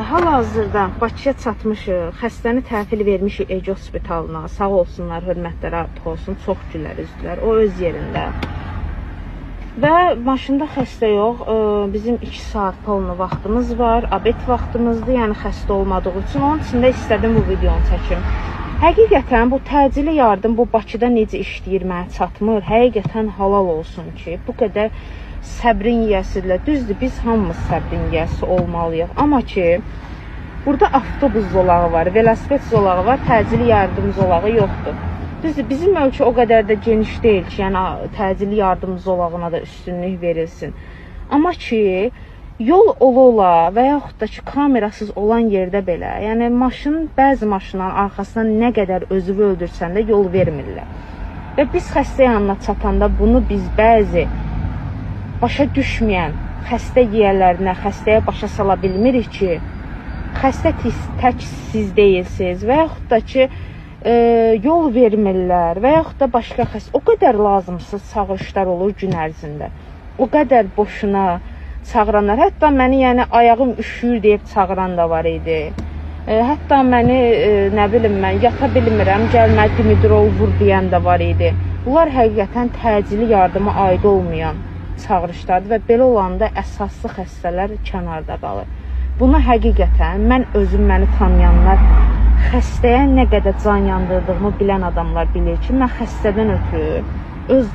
Hal-hazırda Bakıya çatmışıq. Xəstəni təhvil vermişik Ece Hospitalına. Sağ olsunlar, hörmətlərə olsun. Çox gülər üzdülər. O öz yerində. Və maşında xəstə yox. Bizim 2 saat polnu vaxtımız var. Abed vaxtımızdır. Yəni xəstə olmadığı üçün. Onun üçün də istədim bu videonu çəkim. Həqiqətən bu təcili yardım bu Bakıda necə işləyir mənə çatmır. Həqiqətən halal olsun ki, bu qədər səbrin yiyəsidirlər. Düzdür, biz hamımız səbrin yiyəsi olmalıyıq. Amma ki, burada avtobus zolağı var, velosiped zolağı var, təcili yardım zolağı yoxdur. Düzdür, bizim ölkə o qədər də geniş deyil ki, yəni təcili yardım zolağına da üstünlük verilsin. Amma ki, yol ola və yaxud da ki, kamerasız olan yerdə belə, yəni bəzi maşınların arxasından nə qədər özünü öldürsən də yol vermirlər. Və biz xəstə yanına çatanda bunu biz bəzi başa düşməyən xəstə yiyələrinə, xəstəyə başa sala bilmirik ki, xəstə tək siz deyilsiniz və yaxud da ki, yol vermirlər və yaxud da başqa xəstə. O qədər lazımsız çağırışlar olur gün ərzində. O qədər boşuna çağıranlar. Hətta məni yəni ayağım üşüyür deyib çağıran da var idi. Hətta məni nə bilim mən yata bilmirəm, gəlmə Dimidrol vur deyən də var idi. Bunlar həqiqətən təcili yardıma aid olmayan çağırışlardır və belə olanda əsaslı xəstələr kənarda qalır. Bunu həqiqətən mən özüm məni tanıyanlar, xəstəyə nə qədər can yandırdığımı bilən adamlar bilir ki, mən xəstədən ötürü öz